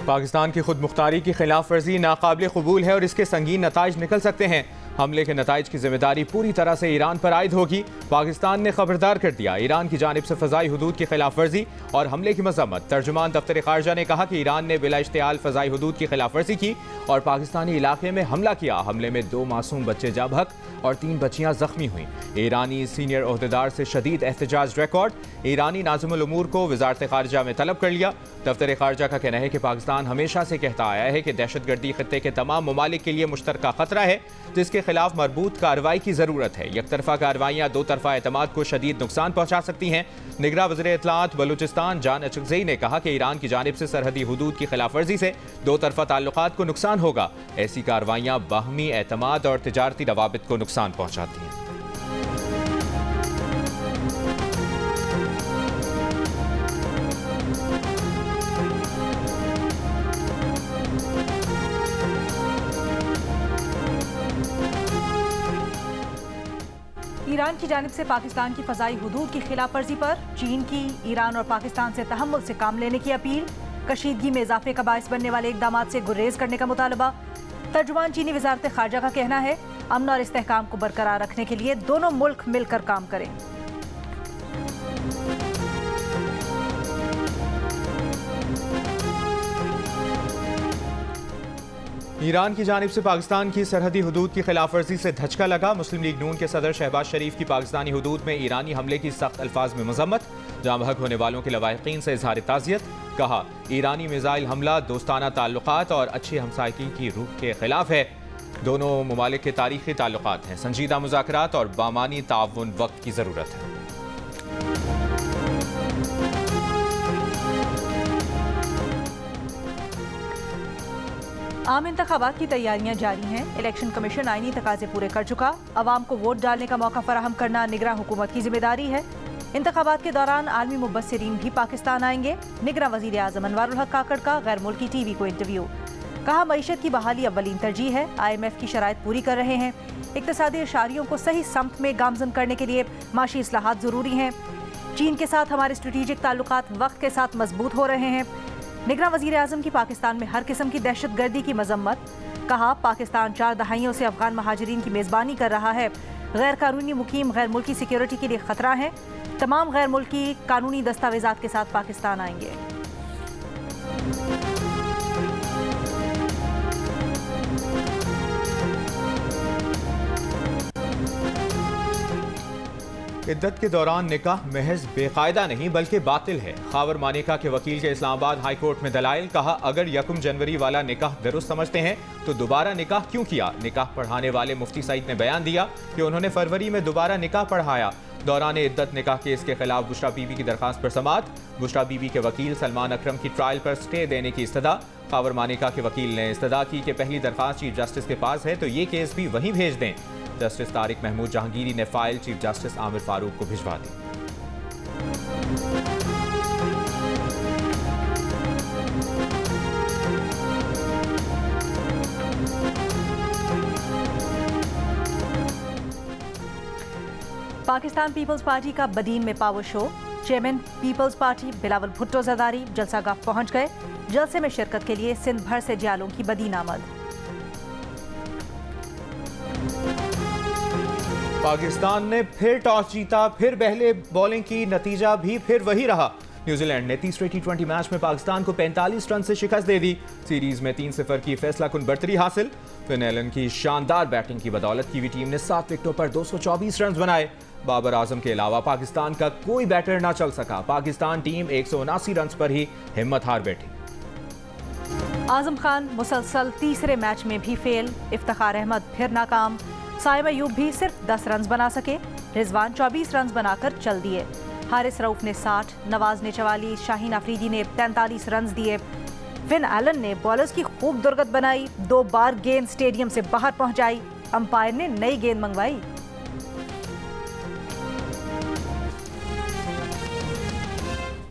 पाकिस्तान की खुद मुख्तारी की खिलाफ वर्जी नाकाबिल कबूल है और इसके संगीन नताइज निकल सकते हैं। हमले के नताइज की जिम्मेदारी पूरी तरह से ईरान पर आयद होगी। पाकिस्तान ने खबरदार कर दिया ईरान की जानिब से फ़ज़ाई हुदूद की खिलाफ वर्जी और हमले की मजम्मत। तर्जुमान दफ्तर खारजा ने कहा कि ईरान ने बिला इश्तियाल फ़ज़ाई हुदूद की खिलाफ वर्जी की और पाकिस्तानी इलाके में हमला किया। हमले में 2 मासूम बच्चे जा बहक और 3 बच्चियां जख्मी हुई। ईरानी सीनियर ओहदेदार से शदीद एहतजाज रिकॉर्ड। ईरानी नाज़िमुल उमूर को वज़ारत खारजा में तलब कर लिया। दफ्तर खारजा का कहना है कि पाकिस्तान हमेशा से कहता आया है कि दहशतगर्दी खत्ते के तमाम ममालिक के लिए मुश्तरका खतरा है, जिसके खिलाफ मरबूत कार्रवाई की जरूरत है। एक तरफा कार्रवाइयाँ दो तरफा एतमाद को शदीद नुकसान पहुंचा सकती हैं। निगरां वज़ीर इत्तलाआत बलूचिस्तान जान अचकज़ई ने कहा कि ईरान की जानिब से सरहदी हुदूद की खिलाफ वर्जी से दो तरफा ताल्लुकात को नुकसान होगा। ऐसी कार्रवाइयाँ बाहमी एतमाद और तिजारती रवाबित को नुकसान पहुंचाती हैं। ईरान की जानिब से पाकिस्तान की फ़ज़ाई हुदूद की खिलाफ वर्जी पर चीन की ईरान और पाकिस्तान से तहम्मुल से काम लेने की अपील। कशीदगी में इजाफे का बायस बनने वाले इक़दामात से गुरेज करने का मुतालबा। तर्जुमान चीनी वज़ारत खारजा का कहना है अमन और इस्तेहकाम को बरकरार रखने के लिए दोनों मुल्क मिलकर काम करें। ईरान की जानिब से पाकिस्तान की सरहदी हुदूद की खिलाफ वर्जी से धचका लगा। मुस्लिम लीग नून के सदर शहबाज शरीफ की पाकिस्तानी हुदूद में ईरानी हमले की सख्त अल्फाज में मजम्मत। जाँ बहक होने वालों के लवाहिकीन से इजहार ताज़ियत। कहा ईरानी मिसाइल हमला दोस्ताना ताल्लुकात और अच्छी हमसायगी की रूह के खिलाफ है। दोनों ममालिक के तारीखी ताल्लुकात हैं। संजीदा मुज़ाकरात और बामानी ताउन वक्त की ज़रूरत है। आम इंतखाबात की तैयारियां जारी हैं। इलेक्शन कमीशन आईनी तकाजे पूरे कर चुका। अवाम को वोट डालने का मौका फराहम करना निगरां हुकूमत की जिम्मेदारी है। इंतखाबात के दौरान आलमी मुबस्सिरीन भी पाकिस्तान आएंगे। निगरां वज़ीर आज़म अनवारुल हक काकड़ का गैर मुल्की टीवी को इंटरव्यू। कहा मईशत की बहाली अव्वलीन तरजीह है। IMF की शराइत पूरी कर रहे हैं। इक्तिसादी इशारियों को सही समत में गामजन करने के लिए माशी इस्लाहात ज़रूरी हैं। चीन के साथ हमारे स्ट्रेटेजिक ताल्लुकात वक्त के साथ मजबूत हो रहे हैं। निगरां वज़ीर आज़म की पाकिस्तान में हर किस्म की दहशत गर्दी की मजम्मत। कहा पाकिस्तान 4 दहाइयों से अफगान महाजरीन की मेज़बानी कर रहा है। गैर कानूनी मुकीम गैर मुल्की सिक्योरिटी के लिए खतरा है। तमाम गैर मुल्की कानूनी दस्तावेजात के साथ पाकिस्तान आएंगे। इद्दत के दौरान निकाह महज बेकायदा नहीं बल्कि बातिल है। खावर मानिका के वकील के इस्लामाबाद हाई कोर्ट में दलाइल। कहा अगर 1 जनवरी वाला निकाह दुरुस्त समझते हैं तो दोबारा निकाह क्यों किया। निकाह पढ़ाने वाले मुफ्ती सईद ने बयान दिया कि उन्होंने फरवरी में दोबारा निकाह पढ़ाया। दौरान इद्दत निकाह केस के खिलाफ बुशरा बीबी की दरखास्त पर समाअत। बुशरा बीबी के वकील सलमान अकरम की ट्रायल पर स्टे देने की इस्तदा। खावर मानिका के वकील ने इस्तदा की कि पहली दरखास्त चीफ जस्टिस के पास है तो ये केस भी वहीं भेज दें। जस्टिस तारिक महमूद जहांगीरी ने file chief justice Aamir Farooq को भिजवा दी। पाकिस्तान पीपल्स पार्टी का बदीन में power show. Chairman Peoples Party Bilawal Bhutto Zardari जलसागाह पहुंच गए। जलसे में शिरकत के लिए सिंध भर से जियालों की बदीन आमद। पाकिस्तान ने फिर टॉस जीता, फिर पहले बॉलिंग की, नतीजा भी फिर वही रहा। न्यूजीलैंड ने तीसरे T20 मैच में पाकिस्तान को 45 रन से शिकस्त दे दी। सीरीज में 3-0 की फैसला कुन बढ़तरी हासिल। फिन एलन की शानदार बैटिंग की बदौलत कीवी टीम ने 7 विकेटों पर 224 रन बनाए। बाबर आजम के अलावा पाकिस्तान का कोई बैटर ना चल सका। पाकिस्तान टीम 179 रन पर ही हिम्मत हार बैठी। आजम खान मुसलसल तीसरे मैच में भी फेल। इफ्तिखार अहमद फिर नाकाम। साइम अयूब भी सिर्फ 10 रन बना सके। रिजवान 24 रन बनाकर चल दिए। हारिस रऊफ ने 60, नवाज ने 44, शाहीन अफरीदी ने 43 रन दिए। फिन एलन ने बॉलर्स की खूब दुर्गत बनाई। 2 बार गेंद स्टेडियम से बाहर पहुंचाई। अंपायर ने नई गेंद मंगवाई।